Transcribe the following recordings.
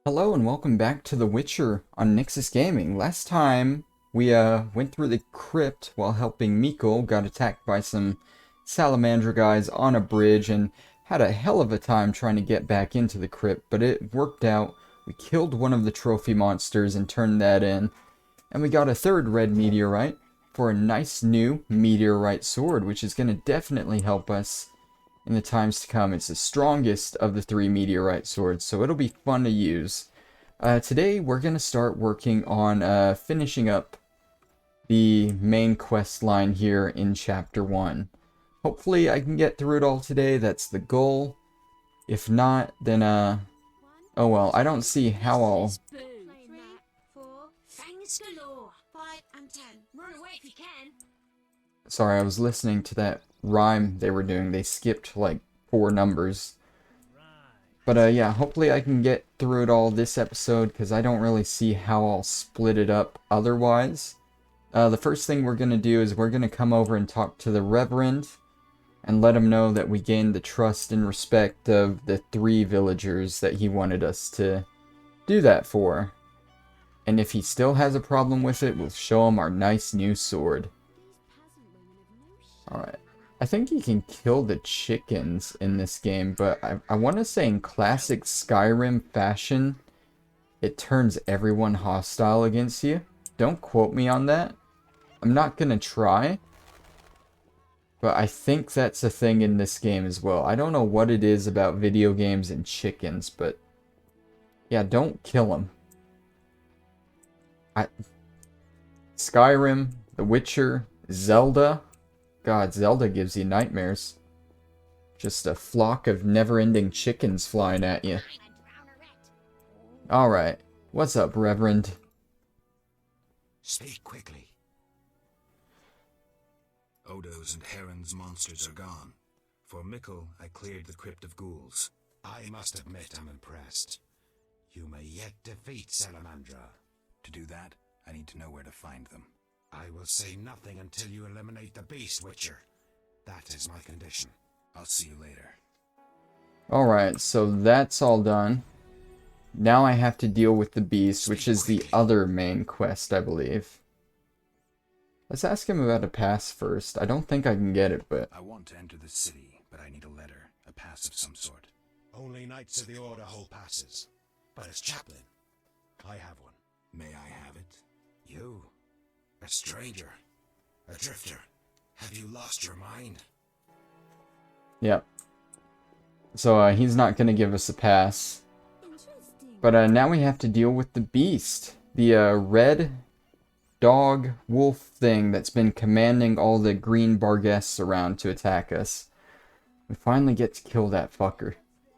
Hello and welcome back to The Witcher on Nyxus Gaming. Last time we went through the crypt while helping Mikkel, got attacked by some Salamander guys on a bridge and had a hell of a time trying to get back into the crypt, but it worked out. We killed one of the trophy monsters and turned that in, and we got a third red meteorite for a nice new meteorite sword, which is going to definitely help us in the times to come. It's the strongest of the three meteorite swords, so it'll be fun to use. Today we're going to start working on finishing up the main quest line here in Chapter 1. Hopefully I can get through it all today, that's the goal. If not, then oh well, I don't see how I'll... Sorry, I was listening to that rhyme they were doing. They skipped like 4 numbers. But yeah, hopefully I can get through it all this episode, because I don't really see how I'll split it up otherwise. The first thing we're going to do is we're going to come over and talk to the Reverend, and let him know that we gained the trust and respect of the 3 villagers that he wanted us to do that for. And if he still has a problem with it, we'll show him our nice new sword. Alright. I think you can kill the chickens in this game, but I want to say in classic Skyrim fashion, it turns everyone hostile against you. Don't quote me on that. I'm not going to try. But I think that's a thing in this game as well. I don't know what it is about video games and chickens, but yeah, don't kill them. Skyrim, The Witcher, Zelda. God, Zelda gives you nightmares. Just a flock of never-ending chickens flying at you. Alright. What's up, Reverend? Speak quickly. Odo's and Heron's monsters are gone. For Mikkel, I cleared the crypt of ghouls. I must admit I'm impressed. You may yet defeat Salamander. To do that, I need to know where to find them. I will say nothing until you eliminate the beast, Witcher. That is my condition. I'll see you later. Alright, so that's all done. Now I have to deal with the beast, which is the other main quest, I believe. Let's ask him about a pass first. I don't think I can get it, but... I want to enter the city, but I need a letter, a pass of some sort. Only Knights of the Order hold passes. But as chaplain, I have one. May I have it? You? A stranger? A drifter? Have you lost your mind? Yep. So, he's not going to give us a pass. But, now we have to deal with the beast. The, red dog wolf thing that's been commanding all the green barguests around to attack us. We finally get to kill that fucker.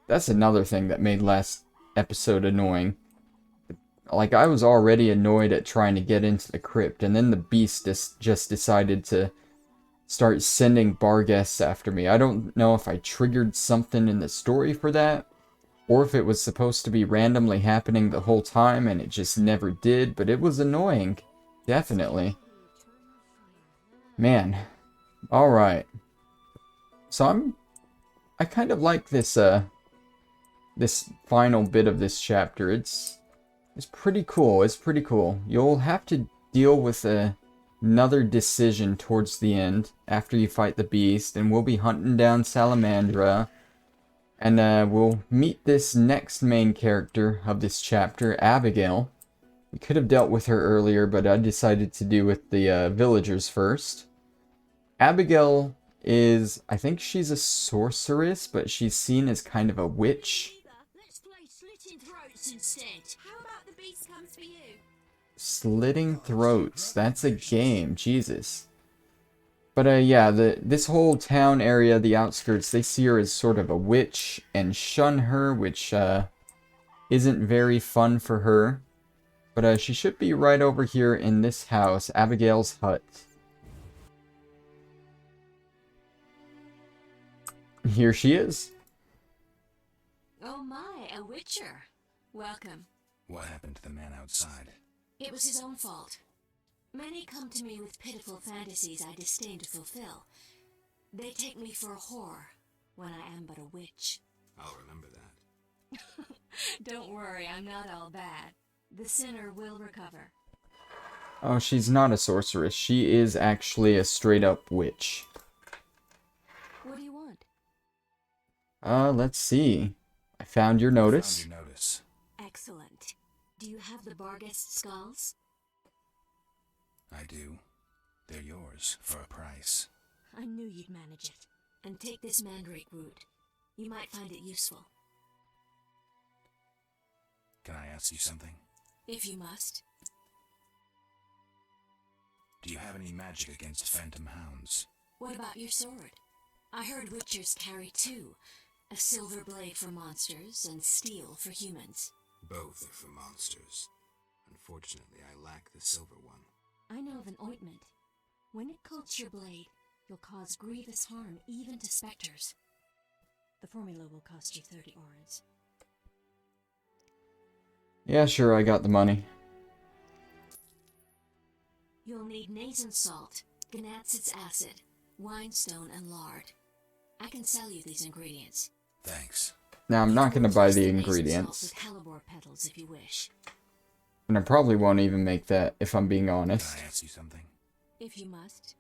That's another thing that made last episode annoying. Like, I was already annoyed at trying to get into the crypt, and then the beast just decided to start sending barguests after me. I don't know if I triggered something in the story for that, or if it was supposed to be randomly happening the whole time and it just never did, but it was annoying. Definitely. Man. Alright. So I kind of like this, this final bit of this chapter. It's pretty cool. It's pretty cool. You'll have to deal with another decision towards the end after you fight the beast, and we'll be hunting down Salamandra, and we'll meet this next main character of this chapter, Abigail. We could have dealt with her earlier, but I decided to do with the villagers first. Abigail is, I think she's a sorceress, but she's seen as kind of a witch. Let's play slitting throats instead. How about the beast comes for you? Slitting throats. That's a game. Jesus. But yeah, this whole town area, the outskirts, they see her as sort of a witch and shun her, which isn't very fun for her. But she should be right over here in this house, Abigail's hut. Here she is. Oh my, a witcher. Welcome. What happened to the man outside? It was his own fault. Many come to me with pitiful fantasies I disdain to fulfill. They take me for a whore, when I am but a witch. I'll remember that. Don't worry, I'm not all bad. The sinner will recover. Oh, she's not a sorceress. She is actually a straight-up witch. What do you want? Let's see. I found your notice. Found your notice. Excellent. Do you have the Barghest skulls? I do. They're yours for a price. I knew you'd manage it. And take this mandrake root. You might find it useful. Can I ask you something? If you must. Do you have any magic against phantom hounds? What about your sword? I heard witchers carry two. A silver blade for monsters and steel for humans. Both are for monsters. Unfortunately, I lack the silver one. I know of an ointment. When it coats your blade, you'll cause grievous harm even to specters. The formula will cost you 30 orens. Yeah, sure, I got the money. You'll need Nazen salt, Gnatzit's acid, winestone, and lard. I can sell you these ingredients. Thanks. Now, I'm not going to buy the ingredients. With hellebore petals if you wish. And I probably won't even make that, if I'm being honest. Can I ask you something? If you must.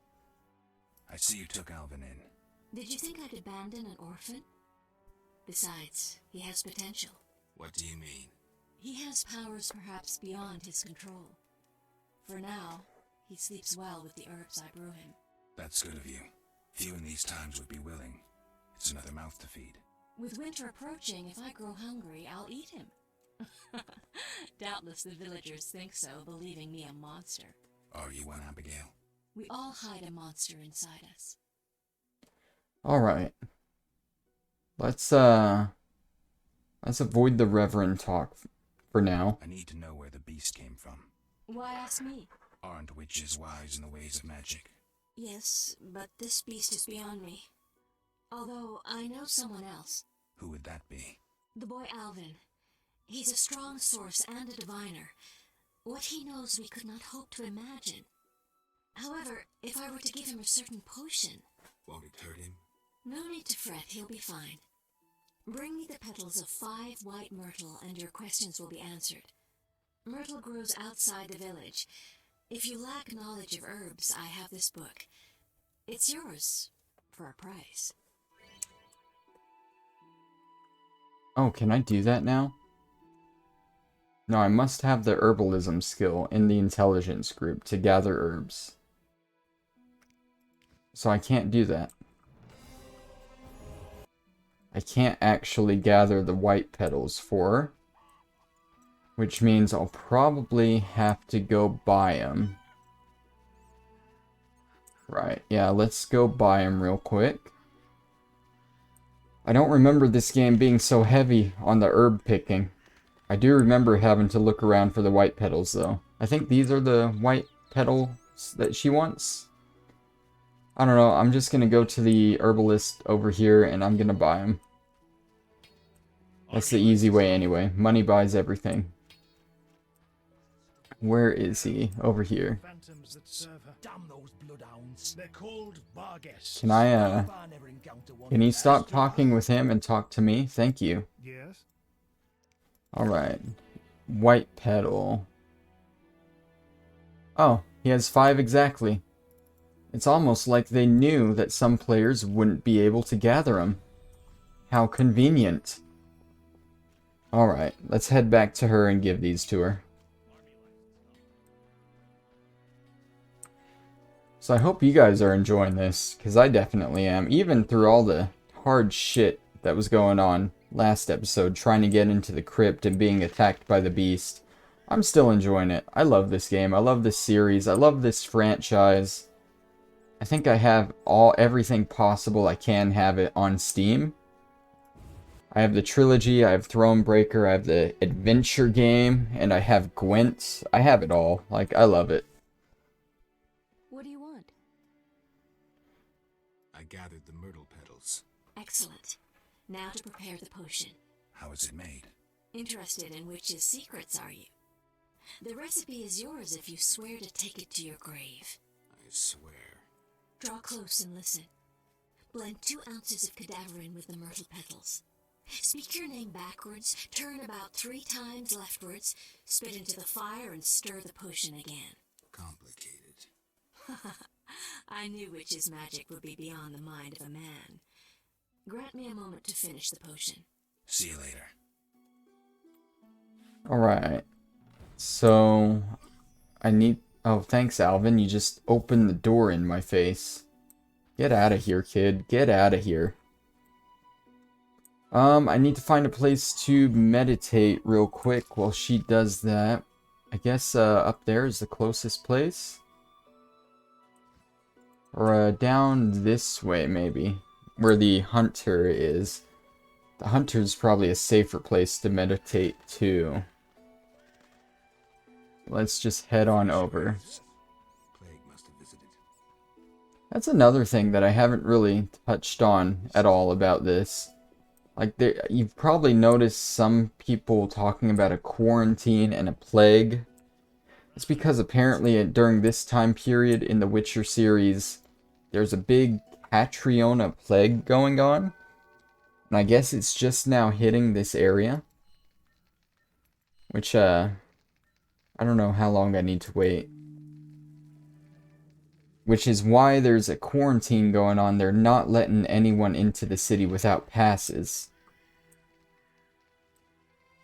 I see you took Alvin in. Did you think I'd abandon an orphan? Besides, he has potential. What do you mean? He has powers perhaps beyond his control. For now, he sleeps well with the herbs I brew him. That's good of you. Few in these times would be willing. It's another mouth to feed. With winter approaching, if I grow hungry, I'll eat him. Doubtless the villagers think so, believing me a monster. Are you one, Abigail? We all hide a monster inside us. Alright. Let's avoid the Reverend talk for now. I need to know where the beast came from. Why ask me? Aren't witches wise in the ways of magic? Yes, but this beast is beyond me. Although I know someone else. Who would that be? The boy Alvin. He's a strong source and a diviner. What he knows we could not hope to imagine. However, if I were to give him a certain potion... Won't it hurt him? No need to fret, he'll be fine. Bring me the petals of 5 white myrtle and your questions will be answered. Myrtle grows outside the village. If you lack knowledge of herbs, I have this book. It's yours, for a price. Oh, can I do that now? No, I must have the herbalism skill in the intelligence group to gather herbs. So I can't do that. I can't actually gather the white petals for her, which means I'll probably have to go buy them. Right, yeah, let's go buy them real quick. I don't remember this game being so heavy on the herb picking. I do remember having to look around for the white petals, though. I think these are the white petals that she wants. I don't know, I'm just gonna go to the herbalist over here and I'm gonna buy them. That's the easy way anyway. Money buys everything. Where is he? Over here. Phantoms that serve her. Damn those bloodhounds. They're called Barghest. Can you stop talking with him and talk to me? Thank you. Yes. Alright. White petal. Oh, he has 5 exactly. It's almost like they knew that some players wouldn't be able to gather them. How convenient. Alright, let's head back to her and give these to her. So I hope you guys are enjoying this, because I definitely am. Even through all the hard shit that was going on last episode, trying to get into the crypt and being attacked by the beast, I'm still enjoying it. I love this game. I love this series. I love this franchise. I think I have everything possible I can have it on Steam. I have the trilogy, I have Thronebreaker, I have the adventure game, and I have Gwent. I have it all. Like, I love it. What do you want? I gathered the myrtle petals. Excellent. Now to prepare the potion. How is it made? Interested in witches' secrets, are you? The recipe is yours if you swear to take it to your grave. I swear. Draw close and listen. Blend 2 ounces of cadaverine with the myrtle petals. Speak your name backwards, turn about 3 times leftwards, spit into the fire, and stir the potion again. Complicated. I knew witch's magic would be beyond the mind of a man. Grant me a moment to finish the potion. See you later. Alright. So, I need... Oh, thanks, Alvin. You just opened the door in my face. Get out of here, kid. Get out of here. I need to find a place to meditate real quick while she does that. I guess, up there is the closest place. Or, down this way, maybe. Where the hunter is. The hunter's probably a safer place to meditate, too. Let's just head on over. Plague must have visited. That's another thing that I haven't really touched on at all about this. Like, you've probably noticed some people talking about a quarantine and a plague. It's because apparently during this time period in the Witcher series, there's a big Catriona plague going on. And I guess it's just now hitting this area. Which, I don't know how long I need to wait. Which is why there's a quarantine going on. They're not letting anyone into the city without passes.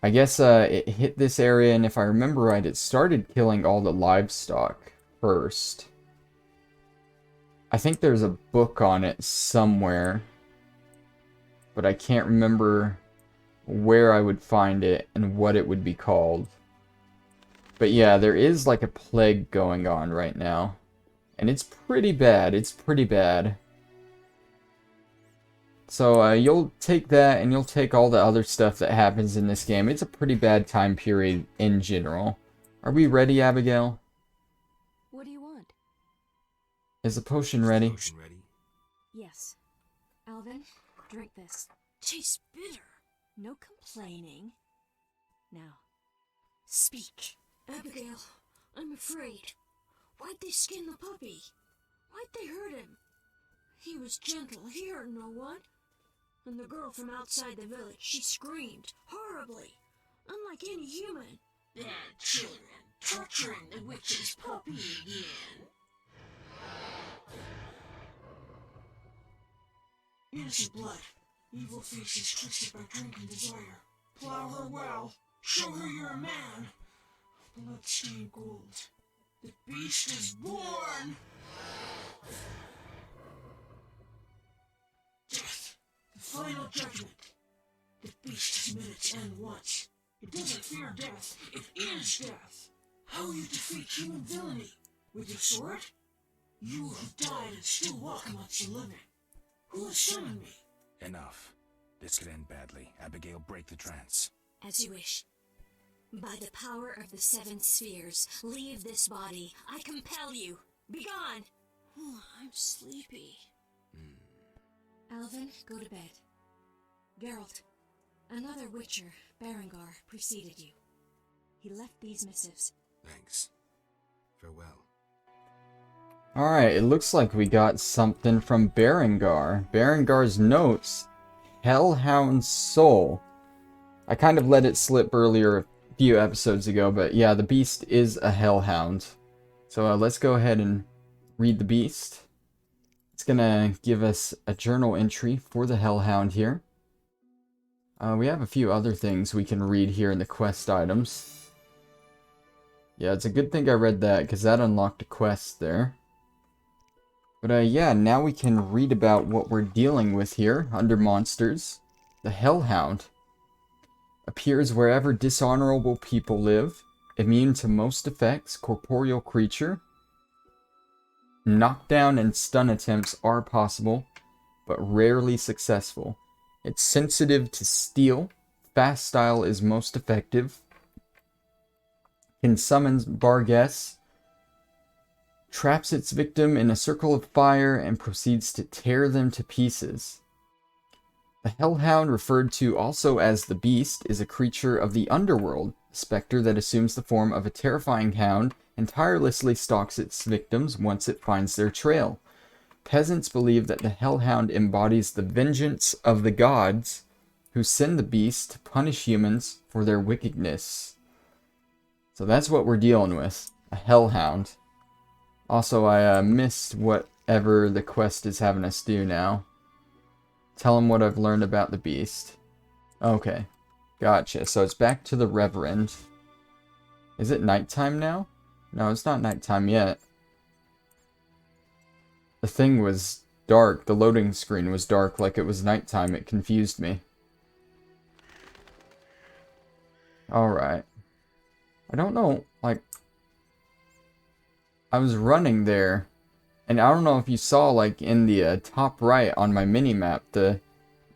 I guess it hit this area, and if I remember right, it started killing all the livestock first. I think there's a book on it somewhere. But I can't remember where I would find it and what it would be called. But yeah, there is like a plague going on right now. And it's pretty bad. It's pretty bad. So you'll take that and you'll take all the other stuff that happens in this game. It's a pretty bad time period in general. Are we ready, Abigail? What do you want? Is the potion ready? Potion ready? Yes. Alvin, drink this. Tastes bitter. No complaining. Now, speak. Abigail, I'm afraid. Why'd they skin the puppy? Why'd they hurt him? He was gentle, he hurt no one. And the girl from outside the village, she screamed horribly, unlike any human. Bad children, torturing the witch's puppy again. Innocent blood. Evil faces twisted by drink and desire. Plow her well. Show her you're a man. Blood-stained gold. The beast is born! Death. The final judgment. The beast has met its end once. It doesn't fear death. It is death. How will you defeat human villainy? With your sword? You have died and still walk amongst the living. Who has summoned me? Enough. This could end badly. Abigail, break the trance. As you wish. By the power of the 7 spheres, leave this body. I compel you. Begone! I'm sleepy. Alvin, go to bed. Geralt, another Witcher, Berengar, preceded you. He left these missives. Thanks. Farewell. Alright, it looks like we got something from Berengar. Berengar's notes. Hellhound's Soul. I kind of let it slip earlier a few episodes ago, but yeah, the beast is a hellhound. So let's go ahead and read the beast. It's gonna give us a journal entry for the hellhound here. We have a few other things we can read here in the quest items. Yeah, it's a good thing I read that, because that unlocked a quest there. But yeah, now we can read about what we're dealing with here under monsters. The Hellhound appears wherever dishonorable people live, immune to most effects, corporeal creature. Knockdown and stun attempts are possible, but rarely successful. It's sensitive to steel, fast style is most effective. Can summon Barghest. Traps its victim in a circle of fire and proceeds to tear them to pieces. The Hellhound, referred to also as the Beast, is a creature of the underworld, a specter that assumes the form of a terrifying hound and tirelessly stalks its victims once it finds their trail. Peasants believe that the Hellhound embodies the vengeance of the gods who send the beast to punish humans for their wickedness. So that's what we're dealing with. A hellhound. Also, I missed whatever the quest is having us do now. Tell him what I've learned about the beast. Okay. Gotcha. So it's back to the Reverend. Is it nighttime now? No, it's not nighttime yet. The thing was dark. The loading screen was dark like it was nighttime. It confused me. Alright. I don't know, like... I was running there, and I don't know if you saw, like, in the top right on my mini-map, the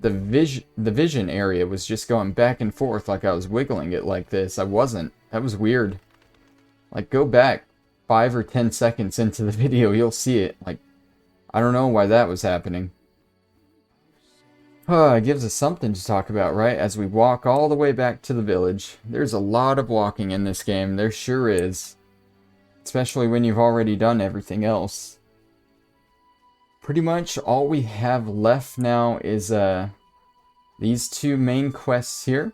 vision area was just going back and forth like I was wiggling it like this. I wasn't. That was weird. Like, go back 5 or 10 seconds into the video, you'll see it. Like, I don't know why that was happening. It gives us something to talk about, right? As we walk all the way back to the village. There's a lot of walking in this game. There sure is. Especially when you've already done everything else. Pretty much all we have left now is these two main quests here.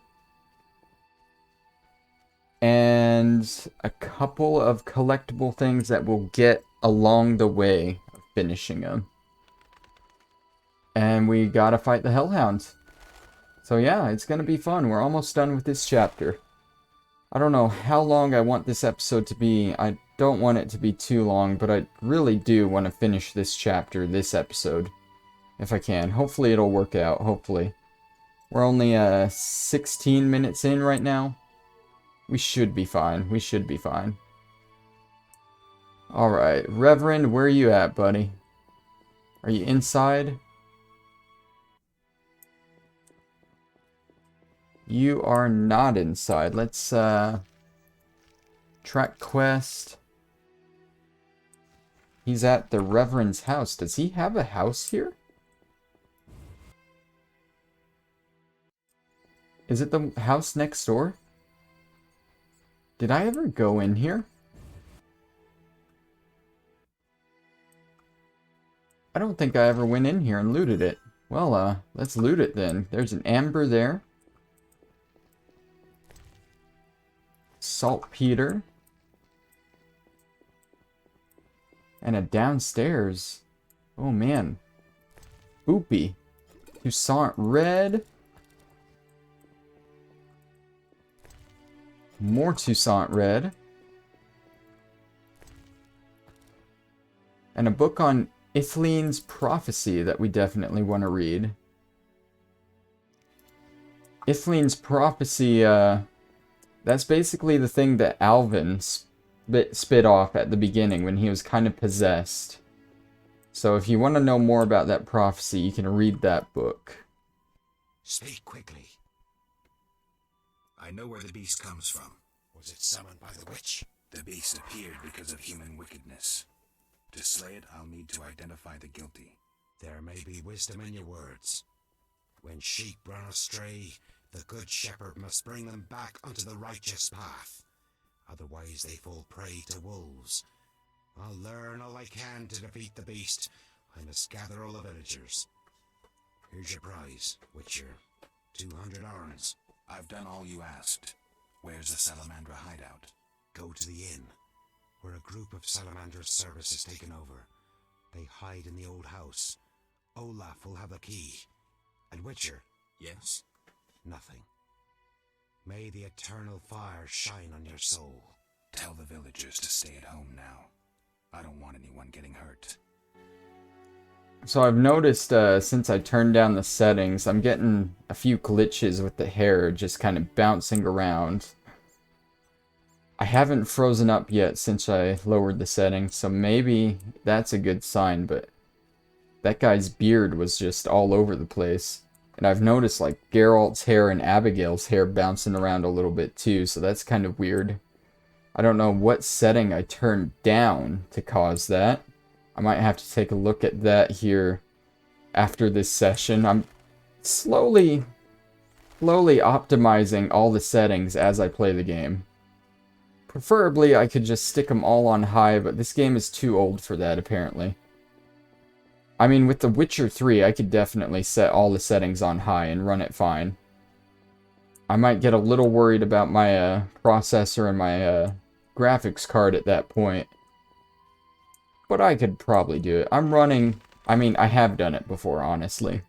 And a couple of collectible things that we'll get along the way of finishing them. And we gotta fight the Hellhound. So yeah, it's gonna be fun. We're almost done with this chapter. I don't know how long I want this episode to be. I don't want it to be too long, but I really do want to finish this chapter, this episode. If I can. Hopefully it'll work out, hopefully. We're only 16 minutes in right now. We should be fine. We should be fine. Alright, Reverend, where are you at, buddy? Are you inside? You are not inside. Let's, track quest. He's at the Reverend's house. Does he have a house here? Is it the house next door? Did I ever go in here? I don't think I ever went in here and looted it. Well, let's loot it then. There's an amber there. Saltpeter. And a downstairs. Oh man. Oopie. Toussaint red. More Toussaint red. And a book on Ithleen's prophecy that we definitely want to read. Ithleen's prophecy, that's basically the thing that Alvin spit off at the beginning when he was kind of possessed. So if you want to know more about that prophecy, you can read that book. Speak quickly. I know where the beast comes from. Was it summoned by the witch? The beast appeared because of human wickedness. To slay it, I'll need to identify the guilty. There may be wisdom in your words. When sheep run astray, the good shepherd must bring them back onto the righteous path. Otherwise they fall prey to wolves. I'll learn all I can to defeat the beast. I must gather all the villagers. Here's your prize, Witcher. 200 orens. I've done all you asked. Where's the Salamander hideout? Go to the inn, where a group of Salamander's service has taken over. They hide in the old house. Olaf will have the key. And Witcher? Yes? Nothing. May the eternal fire shine on your soul. Tell the villagers to stay at home now. I don't want anyone getting hurt. So I've noticed since I turned down the settings, I'm getting a few glitches with the hair just kind of bouncing around. I haven't frozen up yet since I lowered the settings, so maybe that's a good sign, but that guy's beard was just all over the place. And I've noticed like Geralt's hair and Abigail's hair bouncing around a little bit too, so that's kind of weird. I don't know what setting I turned down to cause that. I might have to take a look at that here after this session. I'm slowly optimizing all the settings as I play the game. Preferably, I could just stick them all on high, but this game is too old for that, apparently. I mean, with The Witcher 3, I could definitely set all the settings on high and run it fine. I might get a little worried about my processor and my graphics card at that point. But I could probably do it. I'm running... I mean, I have done it before, honestly.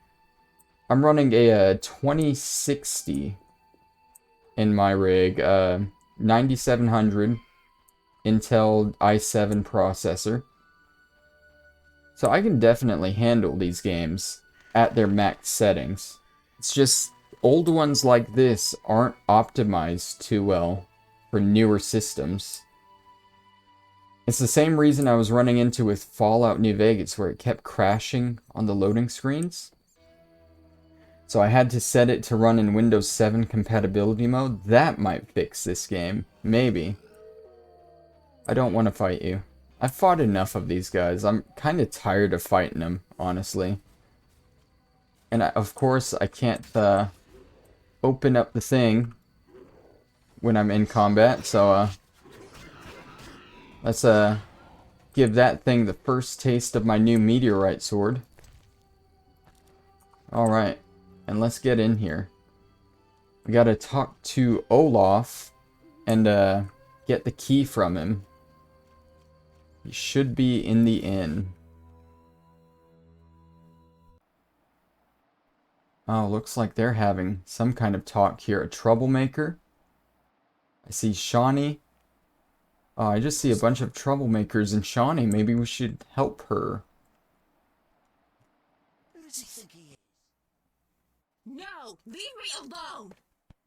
I'm running a 2060 in my rig. 9700 Intel i7 processor. So I can definitely handle these games at their max settings. It's just old ones like this aren't optimized too well for newer systems. It's the same reason I was running into with Fallout New Vegas, where it kept crashing on the loading screens. So I had to set it to run in Windows 7 compatibility mode. That might fix this game. Maybe. I don't want to fight you. I've fought enough of these guys. I'm kind of tired of fighting them, honestly. And of course, I can't open up the thing when I'm in combat, so let's give that thing the first taste of my new meteorite sword. Alright, and let's get in here. We gotta talk to Olaf and get the key from him. He should be in the inn. Oh, looks like they're having some kind of talk here. A troublemaker. I see Shawnee. Oh, I just see a bunch of troublemakers and Shawnee. Maybe we should help her. Who does he think he is? No! Leave me alone!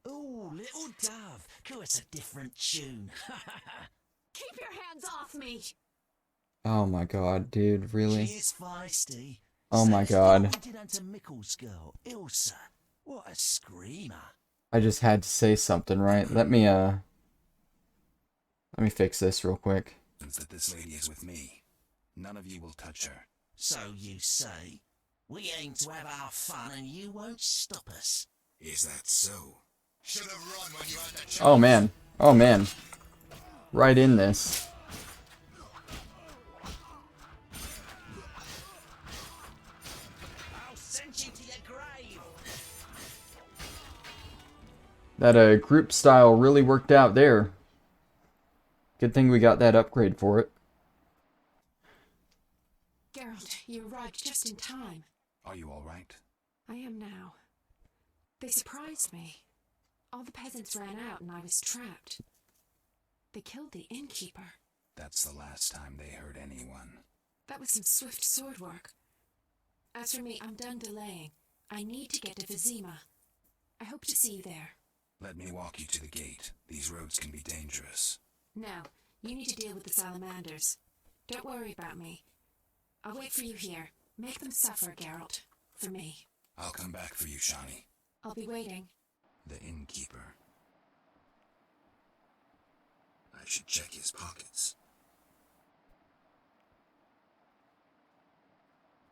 Oh, little dove. Cool, it's a different tune. Keep your hands off me! Oh my god, dude, really? She is feisty. Oh my Same god. as the Unto Mickle's girl, Ilsa. What a screamer. I just had to say something, right? Let me fix this real quick. That this lady is with me. None of you will touch her. So you say. We aim to have our fun and you won't stop us. Is that so? Should have run when you had the chance. Oh man. Oh man. Right in this. I'll send you to your grave. That group style really worked out there. Good thing we got that upgrade for it. Geralt, you arrived just in time. Are you all right? I am now. They surprised me. All the peasants ran out and I was trapped. They killed the innkeeper. That's the last time they hurt anyone. That was some swift sword work. As for me, I'm done delaying. I need to get to Vizima. I hope to see you there. Let me walk you to the gate. These roads can be dangerous. Now, you need to deal with the Salamanders. Don't worry about me. I'll wait for you here. Make them suffer, Geralt. For me. I'll come back for you, Shawnee. I'll be waiting. The innkeeper. I should check his pockets.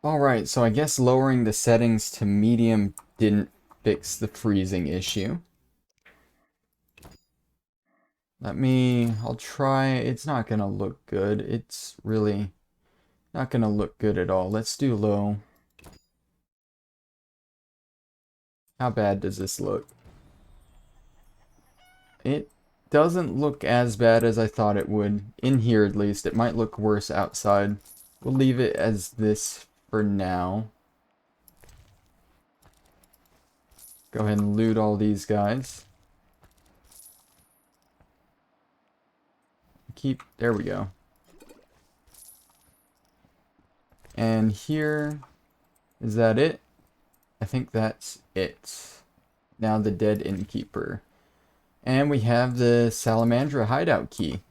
Alright, so I guess lowering the settings to medium didn't fix the freezing issue. I'll try, it's not gonna look good. It's really not gonna look good at all. Let's do low. How bad does this look? It doesn't look as bad as I thought it would. In here, at least. It might look worse outside. We'll leave it as this for now. Go ahead and loot all these guys. There we go. And here, is that it? I think that's it. Now the dead innkeeper. And we have the Salamander hideout key.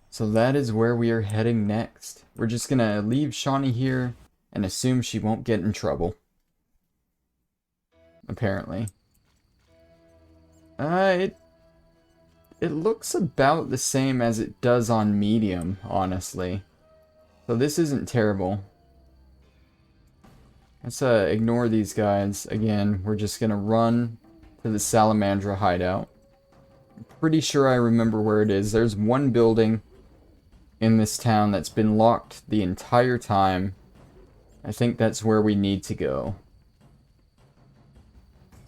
So that is where we are heading next. We're just gonna leave Shawnee here and assume she won't get in trouble. Apparently. It looks about the same as it does on medium, honestly. So this isn't terrible. Let's ignore these guys. Again, we're just gonna run to the Salamandra hideout. I'm pretty sure I remember where it is. There's one building in this town that's been locked the entire time. I think that's where we need to go.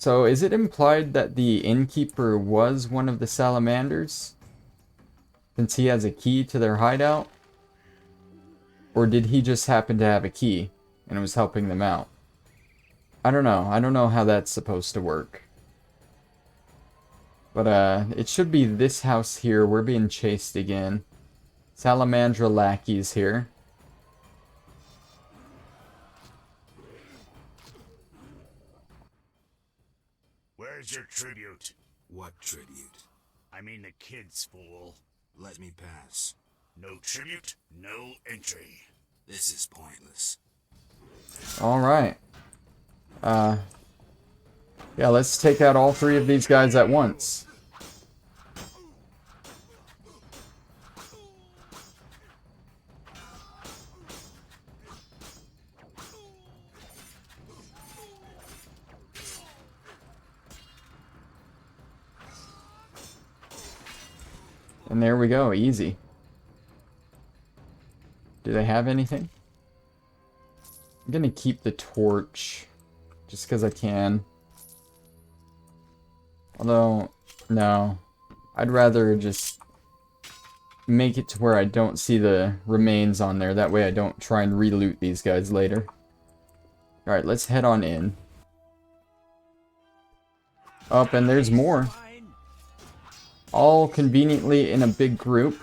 So is it implied that the innkeeper was one of the salamanders? Since he has a key to their hideout? Or did he just happen to have a key and was helping them out? I don't know. I don't know how that's supposed to work. But it should be this house here. We're being chased again. Salamandra lackeys here. Where's your tribute? What tribute? I mean the kids, fool. Let me pass. No tribute, no entry. This is pointless. Alright. Yeah, let's take out all three of these guys at once. And there we go, easy. Do they have anything? I'm gonna keep the torch, just because I can. Although, no. I'd rather just make it to where I don't see the remains on there. That way I don't try and re-loot these guys later. Alright, let's head on in. Up, and there's more. All conveniently in a big group.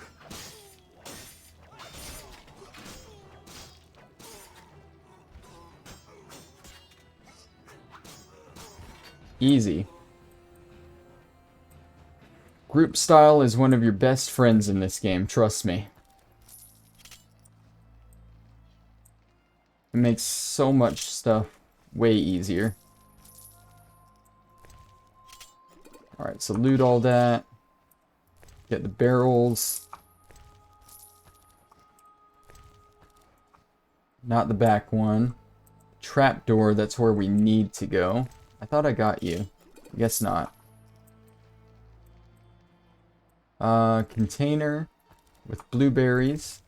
Easy. Group style is one of your best friends in this game, trust me. It makes so much stuff way easier. Alright, so loot all that. Get the barrels. Not the back one. Trapdoor, that's where we need to go. I thought I got you. Guess not. Container with blueberries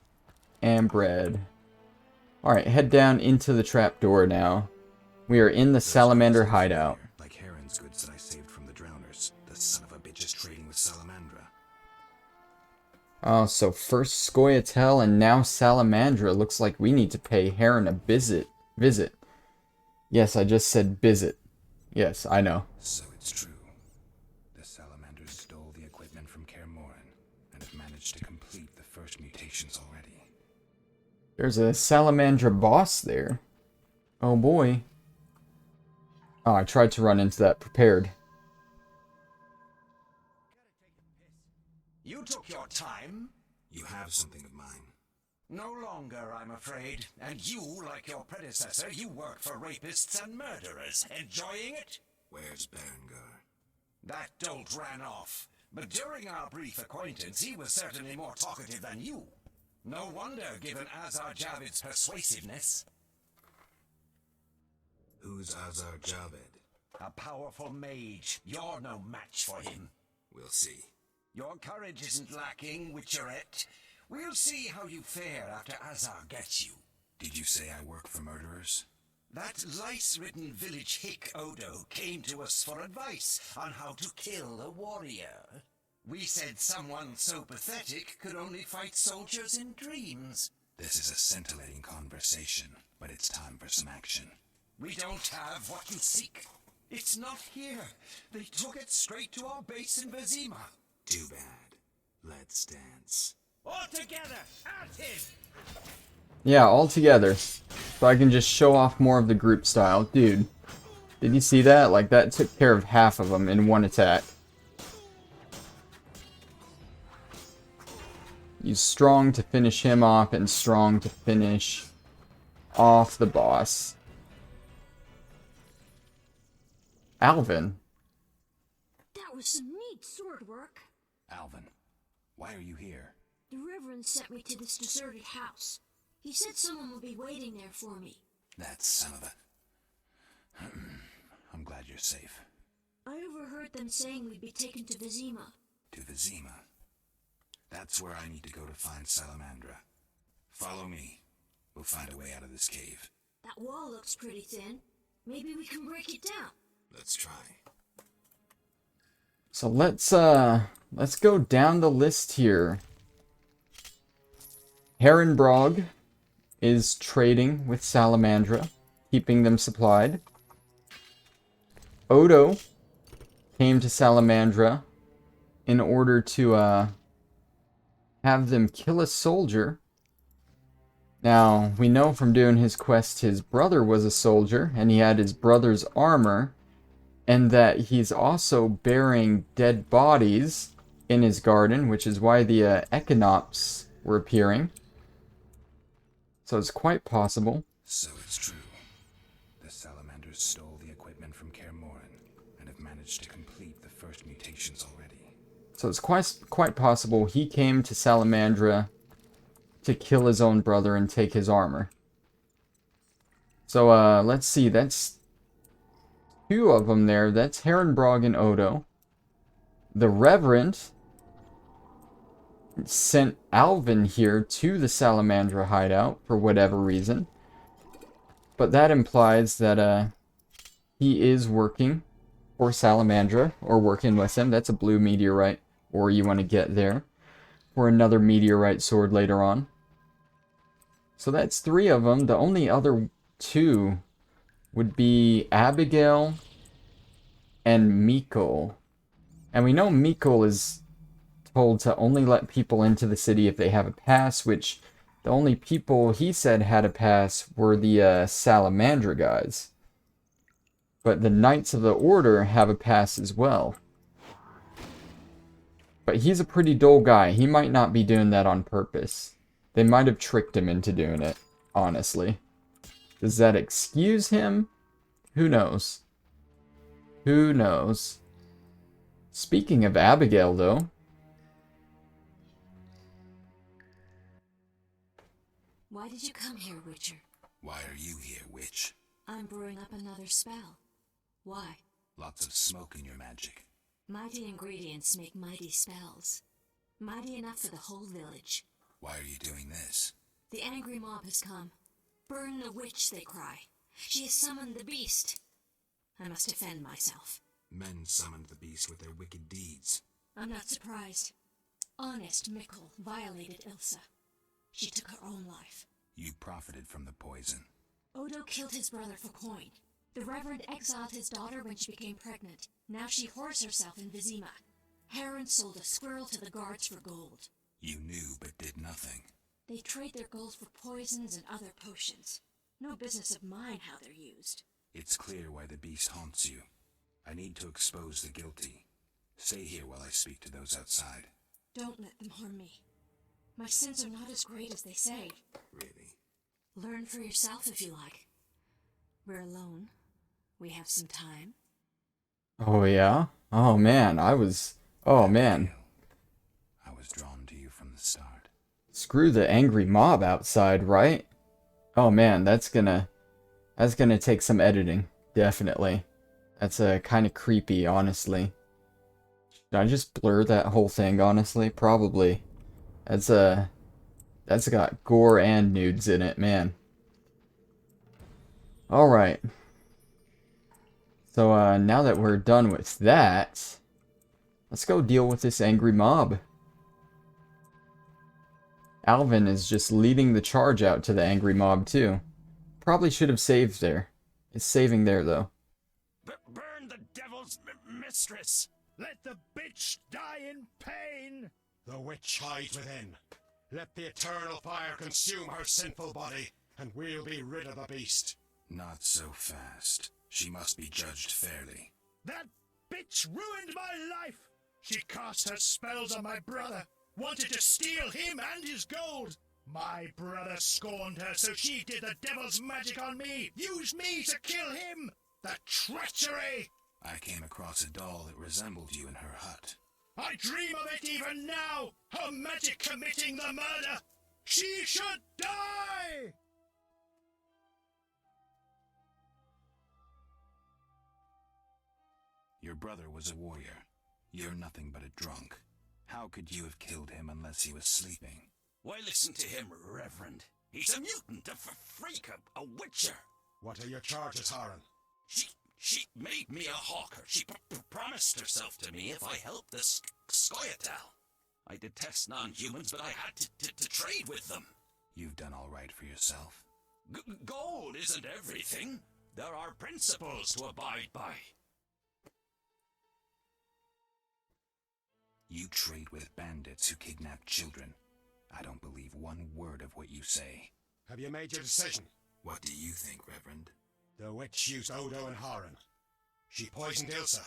and bread. Alright, head down into the trapdoor now. We are in the Salamander hideout. Like Heron's goods that I saved from the drowners. The son of a bitch is trading with Salamandra. Oh, so first Scoia'tael and now Salamandra. Looks like we need to pay Heron a visit. Yes, I just said visit. Yes, I know. So it's true. The Salamanders stole the equipment from Kaer Morhen and have managed to complete the first mutations already. There's a Salamandra boss there. Oh boy. Oh, I tried to run into that prepared. You took your time. You have something of mine. No longer, I'm afraid. And you, like your predecessor, you work for rapists and murderers. Enjoying it? Where's Berengar? That dolt ran off. But during our brief acquaintance, he was certainly more talkative than you. No wonder, given Azar Javid's persuasiveness. Who's Azar Javed? A powerful mage. You're no match for him. We'll see. Your courage isn't lacking, Witcherette. We'll see how you fare after Azar gets you. Did you say I work for murderers? That lice-ridden village hick Odo came to us for advice on how to kill a warrior. We said someone so pathetic could only fight soldiers in dreams. This is a scintillating conversation, but it's time for some action. We don't have what you seek. It's not here. They took it straight to our base in Vizima. Too bad. Let's dance. All together, at him! Yeah, all together. So I can just show off more of the group style. Dude, did you see that? Like, that took care of half of them in one attack. Use strong to finish him off and strong to finish off the boss. Alvin. That was some neat sword work. Alvin, why are you here? The Reverend sent me to this deserted house. He said someone will be waiting there for me. That son of a... I'm glad you're safe. I overheard them saying we'd be taken to Vizima. To Vizima? That's where I need to go to find Salamandra. Follow me. We'll find a way out of this cave. That wall looks pretty thin. Maybe we can break it down. Let's try. So let's go down the list here. Herrenbrog is trading with Salamandra, keeping them supplied. Odo came to Salamandra in order to have them kill a soldier. Now, we know from doing his quest his brother was a soldier, and he had his brother's armor, and that he's also burying dead bodies in his garden, which is why the Echinops were appearing. So it's quite possible. So it's true. The Salamanders stole the equipment from Kaer Morhen and have managed to complete the first mutations already. So it's quite possible he came to Salamandra to kill his own brother and take his armor. So let's see, that's 2 of them there. That's Herrenbrog and Odo. The Reverend sent Alvin here to the Salamandra hideout for whatever reason. But that implies that he is working for Salamandra, or working with him. That's a blue meteorite, or you want to get there for another meteorite sword later on. So that's 3 of them. The only other 2 would be Abigail and Mikkel. And we know Mikkel is told to only let people into the city if they have a pass, which the only people he said had a pass were the Salamandra guys. But the Knights of the Order have a pass as well. But he's a pretty dull guy. He might not be doing that on purpose. They might have tricked him into doing it, honestly. Does that excuse him? Who knows? Who knows? Speaking of Abigail, though. Why did you come here, Witcher? Why are you here, witch? I'm brewing up another spell. Why? Lots of smoke in your magic. Mighty ingredients make mighty spells. Mighty enough for the whole village. Why are you doing this? The angry mob has come. Burn the witch, they cry. She has summoned the beast. I must defend myself. Men summoned the beast with their wicked deeds. I'm not surprised. Honest Mikkel violated Ilsa. She took her own life. You profited from the poison. Odo killed his brother for coin. The Reverend exiled his daughter when she became pregnant. Now she whores herself in Vizima. Heron sold a squirrel to the guards for gold. You knew but did nothing. They trade their gold for poisons and other potions. No business of mine how they're used. It's clear why the beast haunts you. I need to expose the guilty. Stay here while I speak to those outside. Don't let them harm me. My sins are not as great as they say. Really? Learn for yourself if you like. We're alone. We have some time. Oh, yeah? Oh, man, Oh, man. I was drawn to you from the start. Screw the angry mob outside, right? Oh, man, that's gonna take some editing. Definitely. That's kind of creepy, honestly. Should I just blur that whole thing, honestly? Probably. That's got gore and nudes in it, man. Alright. So, now that we're done with that, let's go deal with this angry mob. Alvin is just leading the charge out to the angry mob, too. Probably should have saved there. It's saving there, though. Burn the devil's mistress! Let the bitch die in pain! The witch hides within. Let the eternal fire consume her sinful body, and we'll be rid of the beast. Not so fast. She must be judged fairly. That bitch ruined my life! She cast her spells on my brother, wanted to steal him and his gold. My brother scorned her, so she did the devil's magic on me, used me to kill him! The treachery! I came across a doll that resembled you in her hut. I dream of it even now! Her magic committing the murder! She should die! Your brother was a warrior. You're nothing but a drunk. How could you have killed him unless he was sleeping? Why listen to him, Reverend? He's a mutant, a freak, a witcher. What are your charges, Haran? She made me a hawker. She promised herself to me if I helped the Skoyatal. I detest non-humans, but I had to trade with them. You've done all right for yourself. Gold isn't everything. There are principles to abide by. You trade with bandits who kidnap children. I don't believe one word of what you say. Have you made your decision? What do you think, Reverend? The witch used Odo and Horan. She poisoned Ilsa.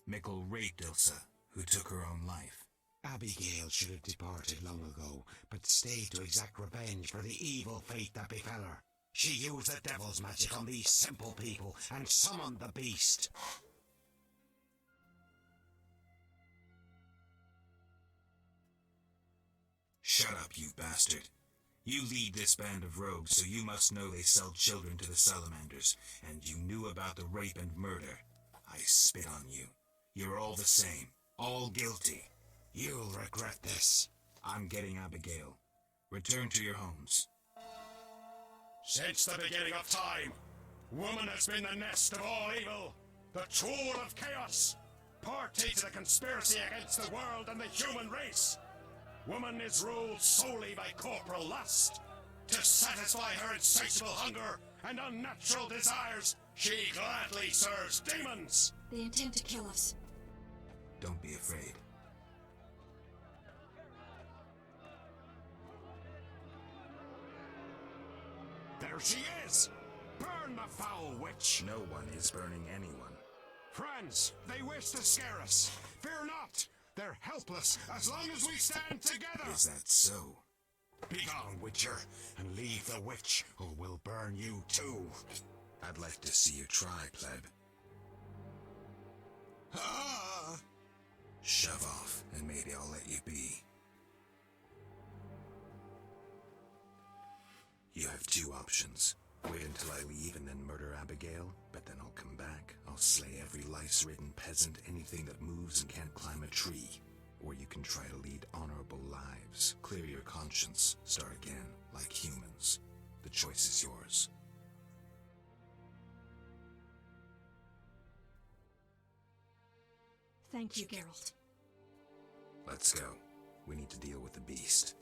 Mikkel raped Ilsa, who took her own life. Abigail should have departed long ago, but stayed to exact revenge for the evil fate that befell her. She used the devil's magic on these simple people and summoned the beast. Shut up, you bastard. You lead this band of rogues, so you must know they sell children to the Salamanders, and you knew about the rape and murder. I spit on you. You're all the same. All guilty. You'll regret this. I'm getting Abigail. Return to your homes. Since the beginning of time, woman has been the nest of all evil, the tool of chaos, party to the conspiracy against the world and the human race. Woman is ruled solely by corporal lust. To satisfy her insatiable hunger and unnatural desires, she gladly serves demons. They intend to kill us. Don't be afraid. There she is! Burn the foul witch! No one is burning anyone. Friends, they wish to scare us. Fear not! They're helpless as long as we stand together! Is that so? Begone, Witcher, and leave the witch, or we'll burn you too. I'd like to see you try, pleb. Ah! Shove off, and maybe I'll let you be. You have two options. Wait until I leave and then murder Abigail, but then I'll come back. I'll slay every lice-ridden peasant, anything that moves and can't climb a tree. Or you can try to lead honorable lives, clear your conscience, start again, like humans. The choice is yours. Thank you, Geralt. Let's go. We need to deal with the beast.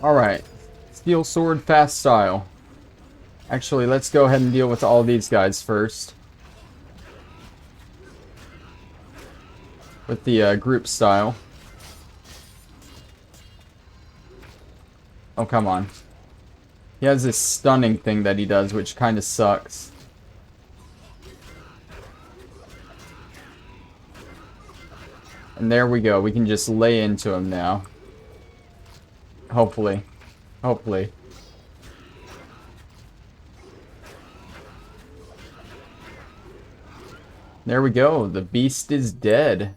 Alright. Steel sword, fast style. Actually, let's go ahead and deal with all these guys first. With the group style. Oh, come on. He has this stunning thing that he does, which kind of sucks. And there we go. We can just lay into him now. Hopefully. Hopefully. There we go. The beast is dead.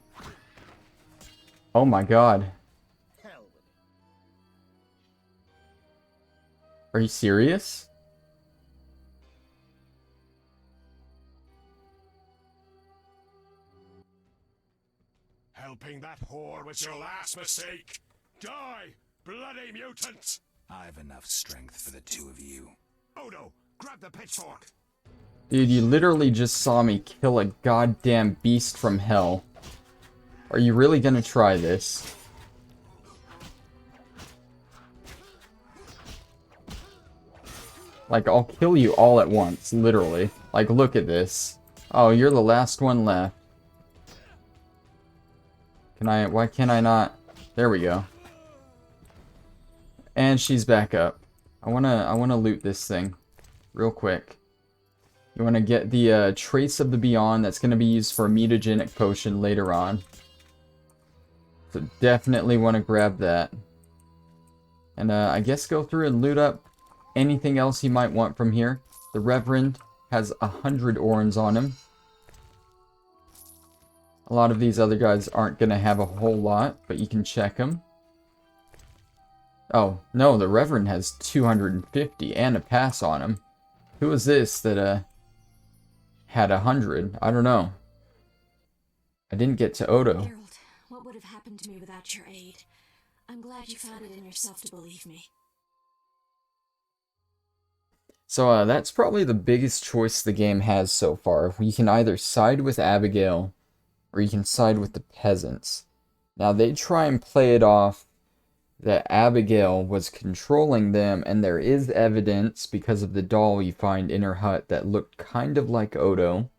Oh my god. Are you serious? Helping that whore was your last mistake. Die, bloody mutant! I've enough strength for the two of you. Odo, grab the pitchfork. Dude, you literally just saw me kill a goddamn beast from hell. Are you really gonna try this? Like, I'll kill you all at once, literally. Like, look at this. Oh, you're the last one left. Why can't I not? There we go. And she's back up. I wanna loot this thing real quick. You wanna get the Trace of the Beyond. That's gonna be used for a mutagenic potion later on. So definitely wanna grab that. And I guess go through and loot up anything else you might want from here. The Reverend has 100 orans on him. A lot of these other guys aren't gonna have a whole lot, but you can check them. Oh, no, the Reverend has 250 and a pass on him. Who was this that had 100? I don't know. I didn't get to Odo. Geralt, what would have happened to me without your aid? I'm glad you found it in yourself to believe me. So that's probably the biggest choice the game has so far. You can either side with Abigail, or you can side with the peasants. Now they try and play it off that Abigail was controlling them, and there is evidence because of the doll you find in her hut that looked kind of like Odo.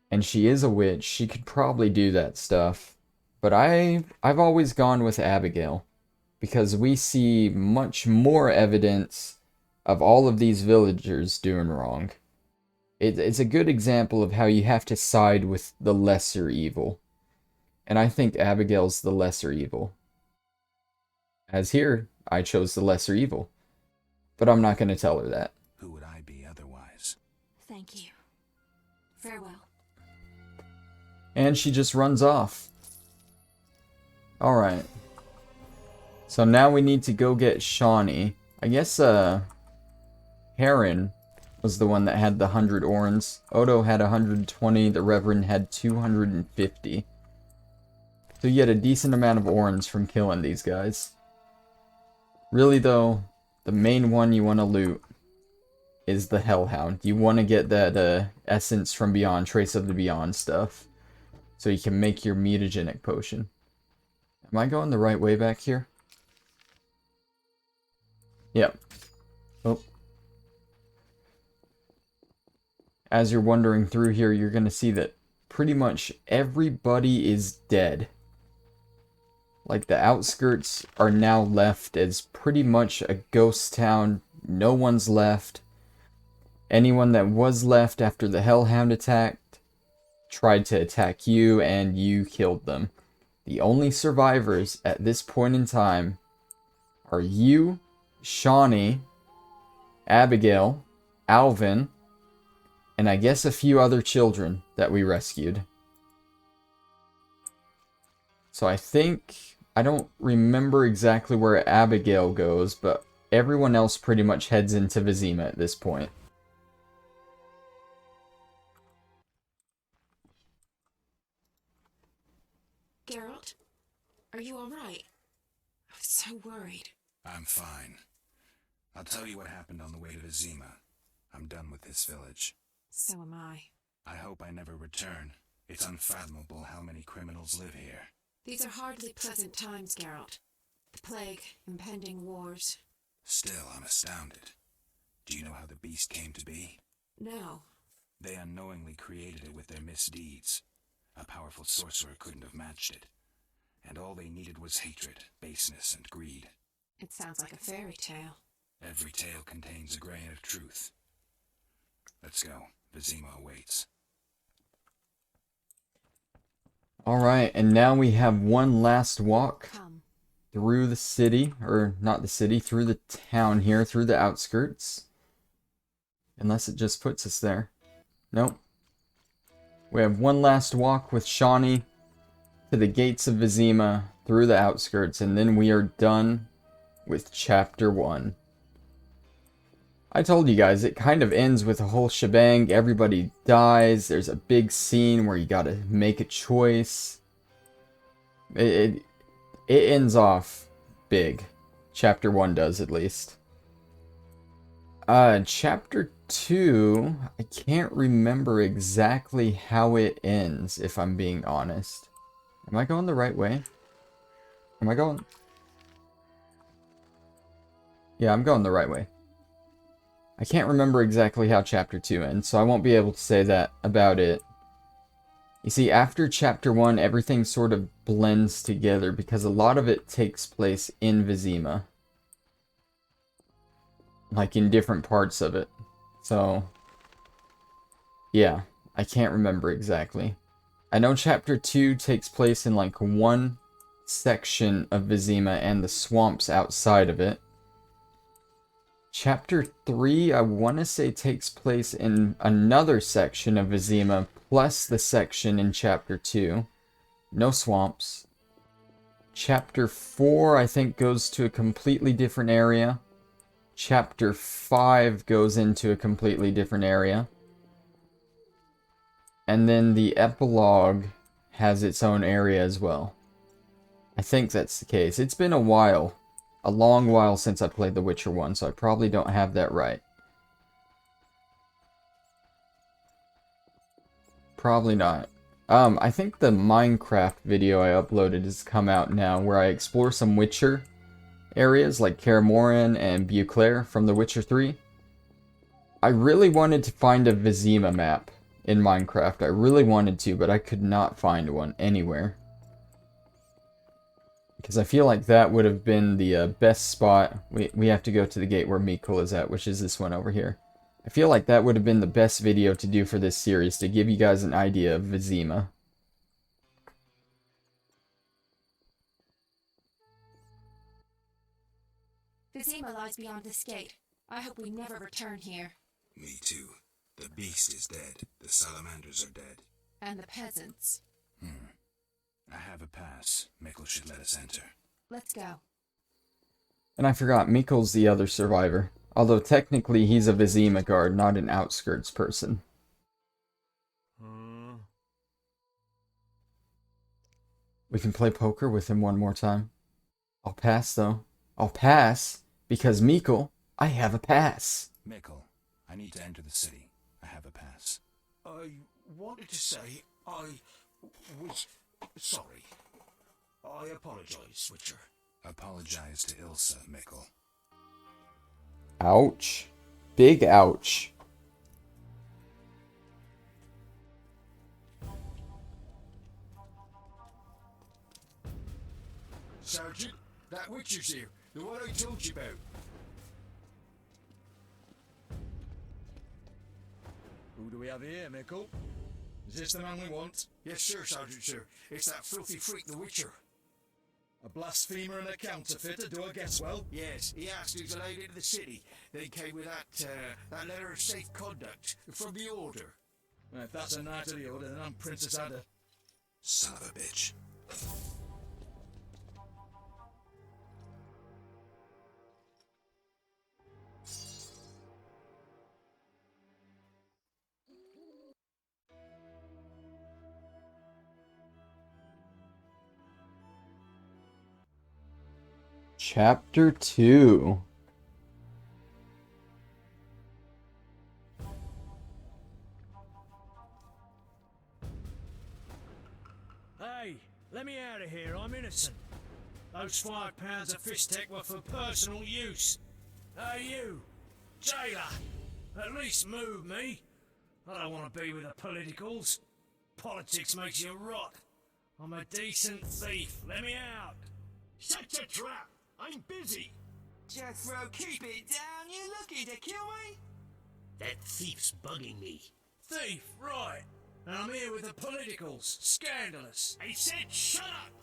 And she is a witch. She could probably do that stuff. But I've always gone with Abigail, because we see much more evidence of all of these villagers doing wrong. It's a good example of how you have to side with the lesser evil. And I think Abigail's the lesser evil. As here, I chose the lesser evil. But I'm not going to tell her that. Who would I be otherwise? Thank you. Farewell. And she just runs off. Alright. So now we need to go get Shawnee. I guess, Heron was the one that had the 100 orans. Odo had 120, the Reverend had 250. So you get a decent amount of orans from killing these guys. Really though, the main one you want to loot is the Hellhound. You want to get that essence from Beyond, Trace of the Beyond stuff, so you can make your mutagenic potion. Am I going the right way back here? Yep. Oh. As you're wandering through here, you're going to see that pretty much everybody is dead. Like, the outskirts are now left as pretty much a ghost town. No one's left. Anyone that was left after the Hellhound attacked tried to attack you, and you killed them. The only survivors at this point in time are you, Shawnee, Abigail, Alvin, and I guess a few other children that we rescued. So I don't remember exactly where Abigail goes, but everyone else pretty much heads into Vizima at this point. Geralt, are you alright? I was so worried. I'm fine. I'll tell you what happened on the way to Vizima. I'm done with this village. So am I. I hope I never return. It's unfathomable how many criminals live here. These are hardly pleasant times, Geralt. The plague, impending wars. Still, I'm astounded. Do you know how the beast came to be? No. They unknowingly created it with their misdeeds. A powerful sorcerer couldn't have matched it. And all they needed was hatred, baseness, and greed. It sounds like a fairy tale. Every tale contains a grain of truth. Let's go. Vizima awaits. Alright, and now we have one last walk Come. through the city, or not the city, through the town here, through the outskirts. Unless it just puts us there. Nope. We have one last walk with Shawnee to the gates of Vizima, through the outskirts, and then we are done with Chapter 1. I told you guys, it kind of ends with a whole shebang. Everybody dies. There's a big scene where you gotta make a choice. It ends off big. Chapter 1 does, at least. Chapter 2, I can't remember exactly how it ends, if I'm being honest. Am I going the right way? Am I going... Yeah, I'm going the right way. I can't remember exactly how Chapter 2 ends, so I won't be able to say that about it You see, after chapter 1, everything sort of blends together because a lot of it takes place in Vizima. Like in different parts of it. So, yeah, I can't remember exactly. I know chapter 2 takes place in like one section of Vizima and the swamps outside of it. Chapter 3, I want to say, takes place in another section of Vizima, plus the section in Chapter 2. No swamps. Chapter 4, I think, goes to a completely different area. Chapter 5 goes into a completely different area. And then the epilogue has its own area as well. I think that's the case. It's been a while. A long while since I played The Witcher 1, so I probably don't have that right. Probably not. I think the Minecraft video I uploaded has come out now, where I explore some Witcher areas like Kaer Morhen and Beauclair from The Witcher 3. I really wanted to find a Vizima map in Minecraft. I really wanted to, but I could not find one anywhere. Because I feel like that would have been the best spot. We have to go to the gate where Mikkel is at, which is this one over here. I feel like that would have been the best video to do for this series, to give you guys an idea of Vizima. Vizima lies beyond this gate. I hope we never return here. Me too. The beast is dead. The salamanders are dead. And the peasants. I have a pass. Mikkel should let us enter. Let's go. And I forgot, Mikkel's the other survivor. Although technically he's a Vizima guard, not an outskirts person. We can play poker with him one more time. I'll pass though. I'll pass because Mikkel, I have a pass. Mikkel, I need to enter the city. I have a pass. I wanted to say I was sorry. I apologize, Switcher. Apologize to Ilsa, Mikkel. Ouch. Big ouch. Sergeant, that Witcher's here. The one I told you about. Who do we have here, Mikkel? Is this the man we want? Yes, sir, Sergeant, sir. It's that filthy freak, the Witcher. A blasphemer and a counterfeiter, do I guess well? Yes, he asked who's allowed into the city. Then came with that letter of safe conduct from the Order. Well, if that's a knight of the Order, then I'm Princess Ada. Son of a bitch. Chapter 2. Hey, let me out of here, I'm innocent. Those £5 of fish tech were for personal use. Hey you, jailer, at least move me. I don't want to be with the politicals. Politics makes you rot. I'm a decent thief, let me out. Shut your trap! I'm busy! Jethro, keep it down. You're lucky to kill me. That thief's bugging me. Thief, right. And I'm here with the politicals. Scandalous. I said shut up!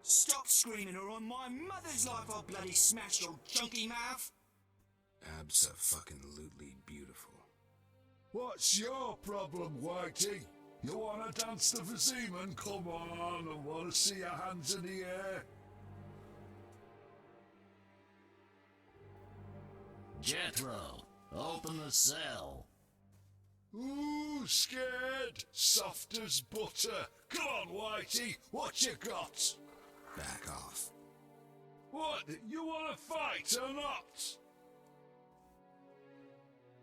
Stop screaming or on my mother's life I'll bloody smash your chunky mouth. Abso-fucking-lutely beautiful. What's your problem, Whitey? You wanna dance the Vizima? Come on, I wanna see your hands in the air. Jethro, open the cell. Ooh, scared? Soft as butter. Come on, Whitey, what you got? Back off. What, you wanna fight or not?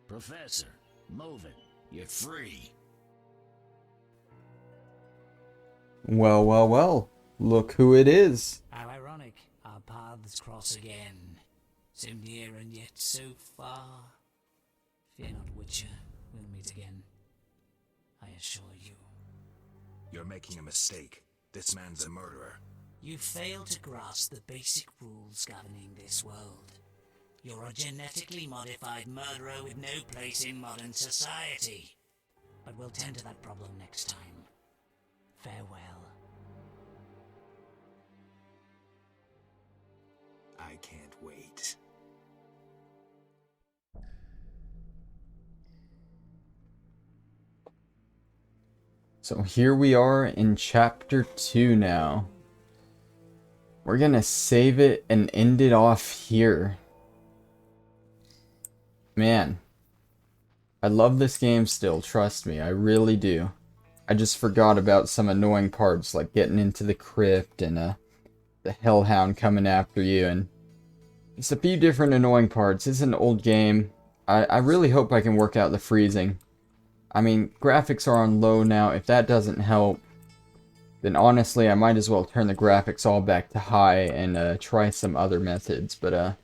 Professor, move it. You're free. Well, well, well. Look who it is. How ironic. Our paths cross again. So near and yet so far. Fear not, Witcher. We'll meet again. I assure you. You're making a mistake. This man's a murderer. You fail to grasp the basic rules governing this world. You're a genetically modified murderer with no place in modern society. But we'll tend to that problem next time. Farewell. I can't wait. So here we are in chapter 2 now. We're gonna save it and end it off here. Man, I love this game still, trust me, I really do. I just forgot about some annoying parts, like getting into the crypt and the hellhound coming after you, and just a few different annoying parts. It's an old game. I really hope I can work out the freezing. I mean, graphics are on low now. If that doesn't help, then honestly, I might as well turn the graphics all back to high and try some other methods. But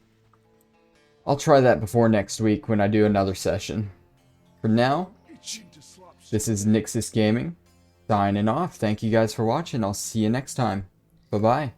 I'll try that before next week when I do another session. For now, this is Nyxus Gaming, signing off. Thank you guys for watching. I'll see you next time. Bye-bye.